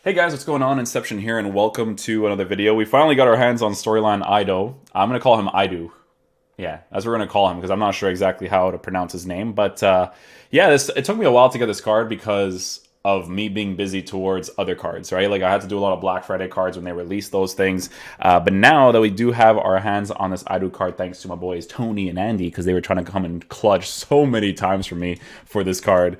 Hey guys, what's going on? Inception here, and welcome to another video. We finally got our hands on storyline Aidoo. I'm gonna call him Aidoo. Yeah, that's what we're gonna call him because I'm not sure exactly how to pronounce his name. But yeah, it took me a while to get this card because of me being busy towards other cards, right? Like I had to do a lot of Black Friday cards when they released those things. But now that we do have our hands on this Aidoo card, thanks to my boys Tony and Andy, because they were trying to come and clutch so many times for me for this card.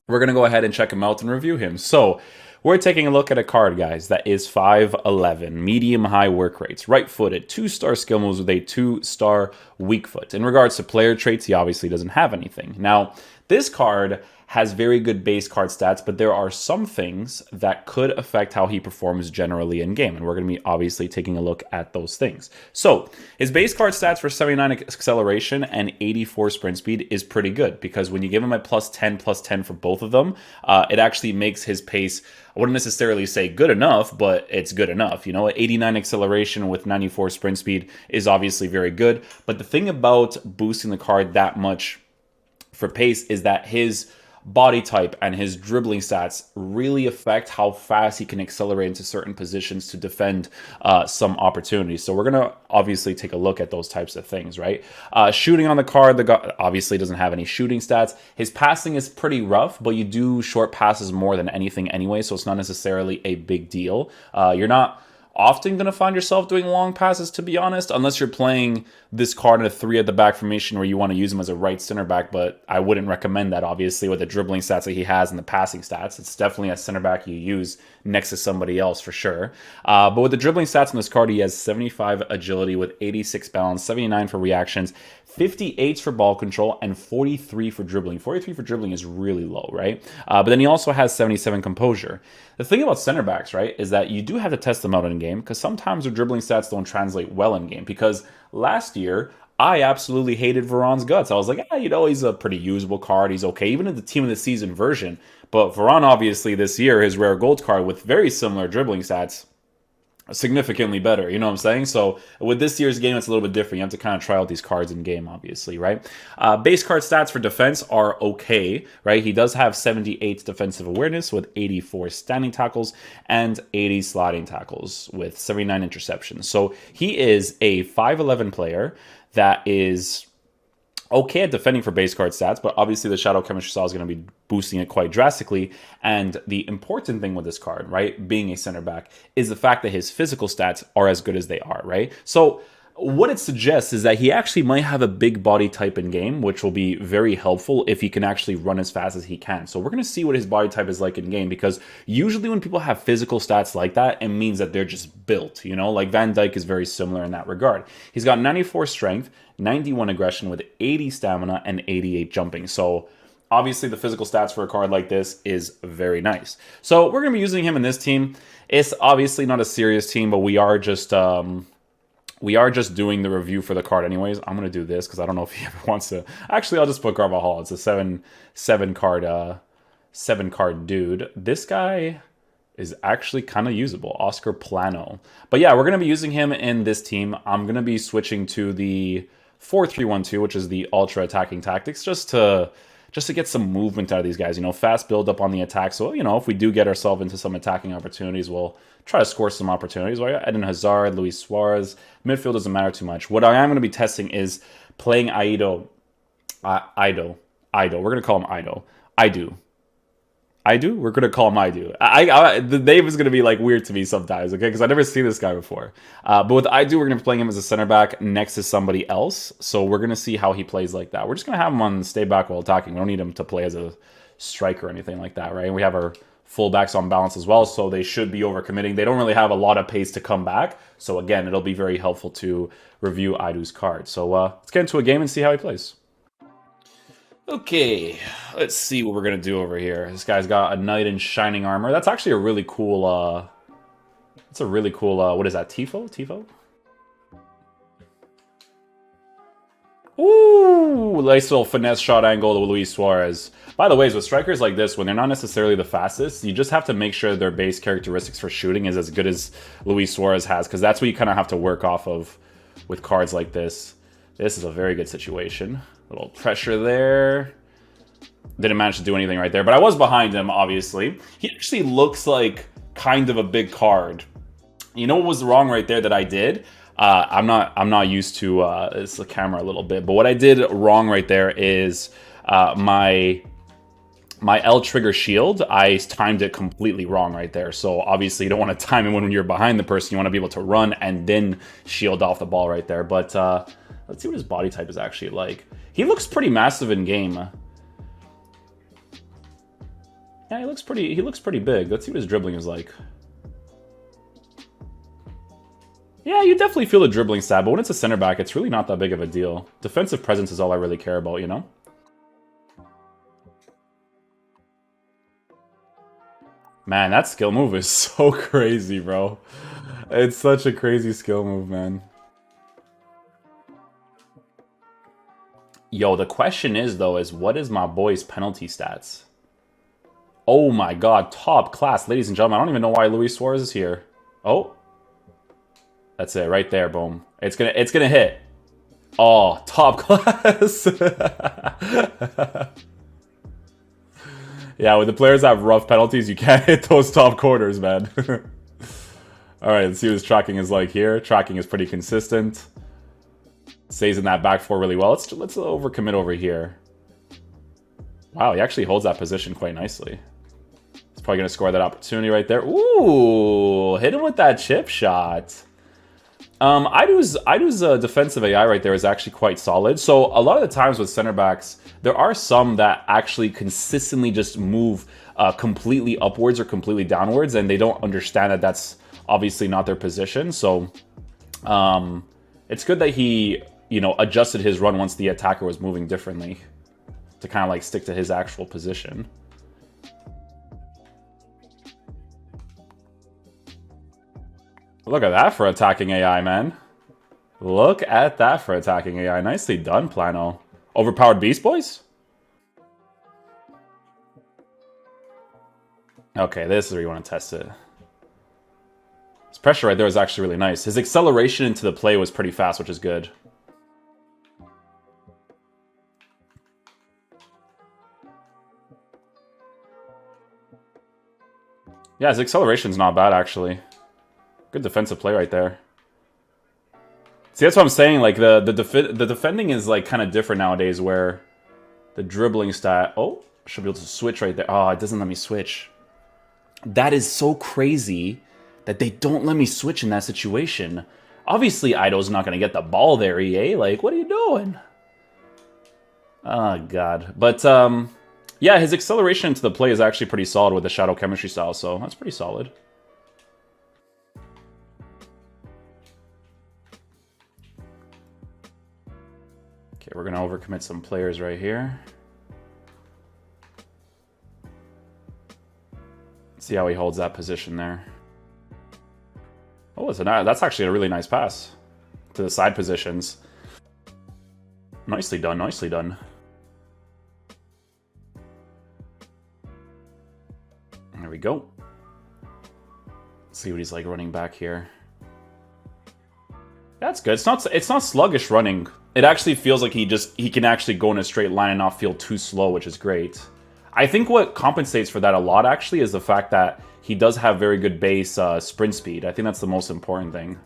We're going to go ahead and check him out and review him. So we're taking a look at a card, guys, that is 5'11", medium-high work rates, right-footed, 2-star skill moves with a 2-star weak foot. In regards to player traits, he obviously doesn't have anything. Now, this card has very good base card stats, but there are some things that could affect how he performs generally in game, and we're going to be obviously taking a look at those things. So his base card stats for 79 acceleration and 84 sprint speed is pretty good, because when you give him a plus 10 for both of them, it actually makes his pace, I wouldn't necessarily say good enough, but it's good enough. You know, 89 acceleration with 94 sprint speed is obviously very good, but the thing about boosting the card that much for pace is that his body type and his dribbling stats really affect how fast he can accelerate into certain positions to defend some opportunities. So we're going to obviously take a look at those types of things, right? Shooting on the card, the guy obviously doesn't have any shooting stats. His passing is pretty rough, but you do short passes more than anything anyway, so it's not necessarily a big deal. You're not often going to find yourself doing long passes, to be honest, unless you're playing this card in a 3 at the back formation where you want to use him as a right center back, but I wouldn't recommend that, obviously, with the dribbling stats that he has and the passing stats. It's definitely a center back you use next to somebody else for sure. But with the dribbling stats on this card, he has 75 agility with 86 balance, 79 for reactions, 58 for ball control, and 43 for dribbling. 43 for dribbling is really low, right? But then he also has 77 composure. The thing about center backs, right, is that you do have to test them out in game, because sometimes their dribbling stats don't translate well in game. Because last year, I absolutely hated Varane's guts. I was like, you know, he's a pretty usable card. He's okay, even in the Team of the Season version. But Varane, obviously, this year, his rare gold card with very similar dribbling stats, significantly better, you know what I'm saying? So with this year's game, it's a little bit different. You have to kind of try out these cards in game, obviously, right? Base card stats for defense are okay, right? He does have 78 defensive awareness with 84 standing tackles and 80 sliding tackles with 79 interceptions. So he is a 5'11 player that is okay at defending for base card stats, but obviously the Shadow Chemistry style is going to be boosting it quite drastically. And the important thing with this card, right, being a center back, is the fact that his physical stats are as good as they are, right? So what it suggests is that he actually might have a big body type in game, which will be very helpful if he can actually run as fast as he can. So we're going to see what his body type is like in game, because usually when people have physical stats like that, it means that they're just built, you know? Like Van Dijk is very similar in that regard. He's got 94 strength, 91 aggression with 80 stamina and 88 jumping. So obviously the physical stats for a card like this is very nice. So we're going to be using him in this team. It's obviously not a serious team, but we are just doing the review for the card anyways. I'm going to do this because I don't know if he ever wants to. Actually, I'll just put Carvajal. It's a seven card dude. This guy is actually kind of usable. Oscar Plano. But yeah, we're going to be using him in this team. I'm going to be switching to the 4-3-1-2, which is the ultra attacking tactics, just to get some movement out of these guys, you know, fast build up on the attack. So, you know, if we do get ourselves into some attacking opportunities, we'll try to score some opportunities. Well, Eden Hazard, Luis Suarez, midfield doesn't matter too much. What I am going to be testing is playing Aidoo. We're going to call him Aidoo. Aidoo? We're going to call him Aidoo. The name is going to be like weird to me sometimes, okay? Because I've never seen this guy before. But with Aidoo, we're going to be playing him as a center back next to somebody else. So we're going to see how he plays like that. We're just going to have him on stay back while attacking. We don't need him to play as a striker or anything like that, right? And we have our fullbacks on balance as well, so they should be overcommitting. They don't really have a lot of pace to come back. So again, it'll be very helpful to review Aidoo's card. So let's get into a game and see how he plays. Okay, let's see what we're going to do over here. This guy's got a knight in shining armor. That's actually a really cool, it's a really cool, what is that, Tifo? Tifo? Ooh, nice little finesse shot angle to Luis Suarez. By the way, with strikers like this, when they're not necessarily the fastest, you just have to make sure their base characteristics for shooting is as good as Luis Suarez has, because that's what you kind of have to work off of with cards like this. This is a very good situation. A little pressure there. Didn't manage to do anything right there, but I was behind him, obviously. He actually looks like kind of a big card. You know what was wrong right there that I did? I'm not used to it's the camera a little bit, but what I did wrong right there is my L trigger shield, I timed it completely wrong right there. So obviously you don't want to time it when you're behind the person. You want to be able to run and then shield off the ball right there. But let's see what his body type is actually like. He looks pretty massive in game. Yeah, he looks pretty big. Let's see what his dribbling is like. Yeah, you definitely feel the dribbling stat, but when it's a center back, it's really not that big of a deal. Defensive presence is all I really care about, you know? Man, that skill move is so crazy, bro. It's such a crazy skill move, man. Yo, the question is, though, is what is my boy's penalty stats? Oh my god, top class, ladies and gentlemen. I don't even know why Luis Suarez is here. Oh. That's it, right there, boom. It's gonna hit. Oh, top class. Yeah, when the players have rough penalties, you can't hit those top corners, man. Alright, let's see what his tracking is like here. Tracking is pretty consistent. Stays in that back four really well. Let's overcommit over here. Wow, he actually holds that position quite nicely. He's probably going to score that opportunity right there. Ooh, hit him with that chip shot. Aidoo's defensive AI right there is actually quite solid. So a lot of the times with center backs, there are some that actually consistently just move completely upwards or completely downwards, and they don't understand that that's obviously not their position. So it's good that he, you know, adjusted his run once the attacker was moving differently to kind of like stick to his actual position. Look at that for attacking AI, man. Look at that for attacking AI. Nicely done, Plano. Overpowered Beast Boys? Okay, this is where you want to test it. His pressure right there was actually really nice. His acceleration into the play was pretty fast, which is good. Yeah, his acceleration's not bad, actually. Good defensive play right there. See, that's what I'm saying. Like, the defending is, like, kind of different nowadays, where the dribbling stat... Oh, should be able to switch right there. Oh, it doesn't let me switch. That is so crazy that they don't let me switch in that situation. Obviously, Aidoo's not going to get the ball there, EA. Like, what are you doing? Oh, God. But, yeah, his acceleration into the play is actually pretty solid with the Shadow Chemistry style, so that's pretty solid. Okay, we're going to overcommit some players right here. See how he holds that position there. Oh, that's actually a really nice pass to the side positions. Nicely done, nicely done. There we go. Let's see what he's like running back here. That's good. It's not sluggish running. It actually feels like he can actually go in a straight line and not feel too slow, which is great. I think what compensates for that a lot actually is the fact that he does have very good base sprint speed. I think that's the most important thing.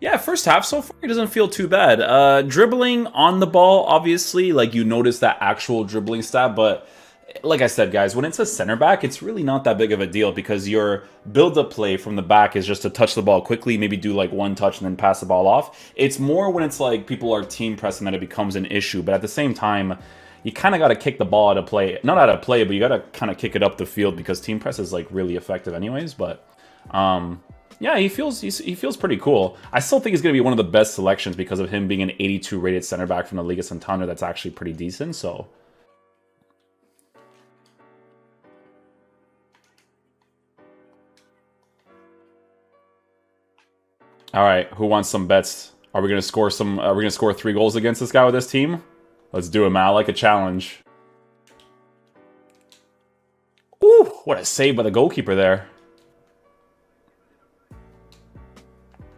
Yeah, first half so far, it doesn't feel too bad. Dribbling on the ball, obviously, like you notice that actual dribbling stat, but like I said, guys, when it's a center back, it's really not that big of a deal because your build-up play from the back is just to touch the ball quickly, maybe do like one touch and then pass the ball off. It's more when it's like people are team pressing that it becomes an issue, but at the same time, you kind of got to kick the ball out of play. Not out of play, but you got to kind of kick it up the field because team press is like really effective anyways, but... yeah, he feels pretty cool. I still think he's going to be one of the best selections because of him being an 82 rated center back from the Liga Santander that's actually pretty decent, so... Alright, who wants some bets? Are we gonna score 3 goals against this guy with this team? Let's do it, man. I like a challenge. Ooh, what a save by the goalkeeper there.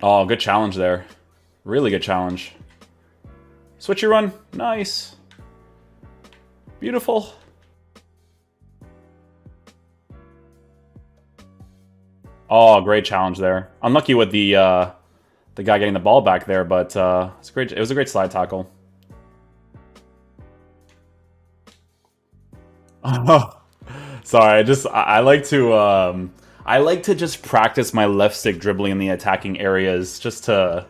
Oh, good challenge there. Really good challenge. Switchy run. Nice. Beautiful. Oh, great challenge there. Unlucky with the guy getting the ball back there, but it's great. It was a great slide tackle. Sorry, I like to just practice my left stick dribbling in the attacking areas just to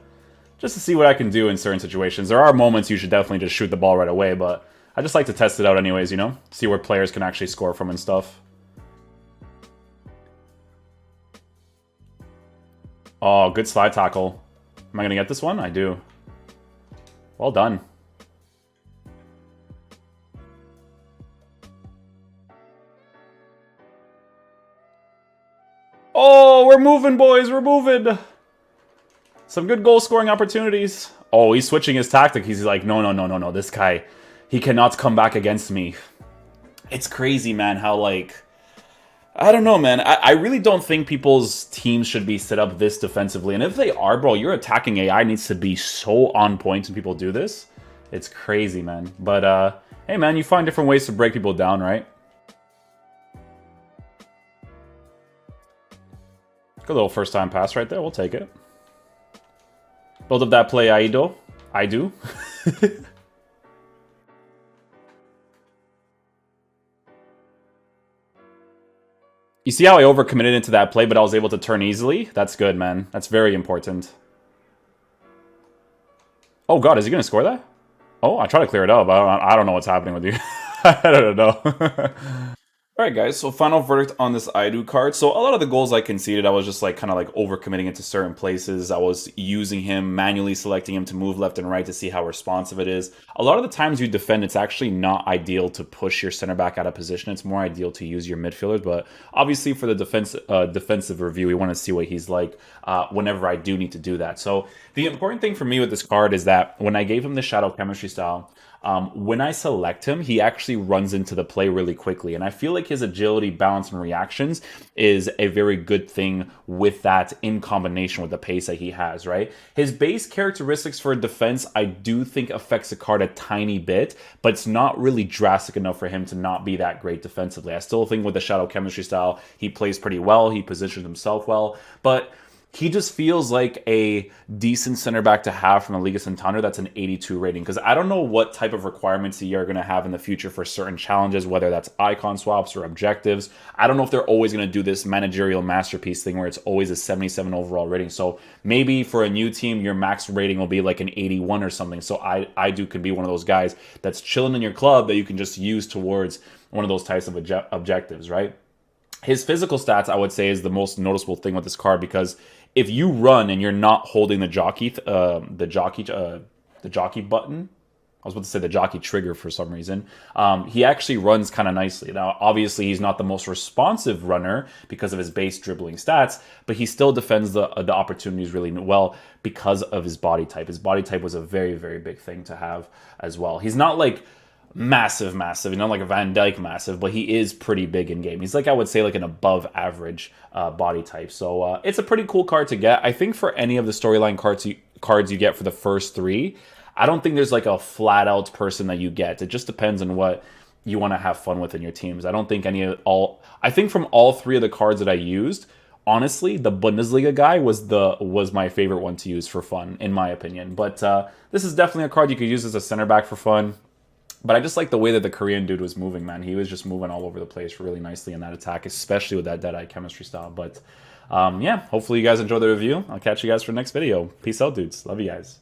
see what I can do in certain situations. There are moments you should definitely just shoot the ball right away, but I just like to test it out anyways, you know? See where players can actually score from and stuff. Oh, good slide tackle. Am I going to get this one? I do. Well done. Oh, we're moving, boys. We're moving. Some good goal-scoring opportunities. Oh, he's switching his tactic. He's like, no, no, no, no, no. This guy, he cannot come back against me. It's crazy, man, how, like... I don't know, man. I really don't think people's teams should be set up this defensively. And if they are, bro, your attacking AI needs to be so on point when people do this. It's crazy, man. But, hey, man, you find different ways to break people down, right? Good little first-time pass right there. We'll take it. Build up that play, Aidoo. Aidoo. You see how I overcommitted into that play, but I was able to turn easily? That's good, man. That's very important. Oh, God, is he going to score that? Oh, I try to clear it up. I don't know what's happening with you. I don't know. Alright guys, so final verdict on this Aidoo card. So a lot of the goals I conceded, I was just like kind of like overcommitting into certain places. I was using him, manually selecting him to move left and right to see how responsive it is. A lot of the times you defend, it's actually not ideal to push your center back out of position. It's more ideal to use your midfielders, but obviously for the defensive review, we want to see what he's like whenever I do need to do that. So the important thing for me with this card is that when I gave him the shadow chemistry style, when I select him, he actually runs into the play really quickly. And I feel like his agility, balance, and reactions is a very good thing with that in combination with the pace that he has, right? His base characteristics for defense, I do think affects the card a tiny bit, but it's not really drastic enough for him to not be that great defensively. I still think with the shadow chemistry style, he plays pretty well. He positions himself well, but he just feels like a decent center back to have from the Liga Santander that's an 82 rating. Because I don't know what type of requirements you are going to have in the future for certain challenges, whether that's icon swaps or objectives. I don't know if they're always going to do this managerial masterpiece thing where it's always a 77 overall rating. So maybe for a new team, your max rating will be like an 81 or something. So Aidoo could be one of those guys that's chilling in your club that you can just use towards one of those types of objectives, right? His physical stats, I would say, is the most noticeable thing with this card because if you run and you're not holding the jockey button, I was about to say the jockey trigger for some reason, he actually runs kind of nicely. Now, obviously, he's not the most responsive runner because of his base dribbling stats, but he still defends the opportunities really well because of his body type. His body type was a very, very big thing to have as well. He's not like massive, not like a Van Dijk massive, but he is pretty big in game. He's like, I would say, like an above average body type. So it's a pretty cool card to get. I think for any of the storyline cards you get for the first three, I don't think there's like a flat out person that you get. It just depends on what you want to have fun with in your teams. I don't think I think from all three of the cards that I used, honestly, the Bundesliga guy was my favorite one to use for fun, in my opinion. But this is definitely a card you could use as a center back for fun. But I just like the way that the Korean dude was moving, man. He was just moving all over the place really nicely in that attack, especially with that Deadeye chemistry style. But yeah, hopefully you guys enjoy the review. I'll catch you guys for the next video. Peace out, dudes. Love you guys.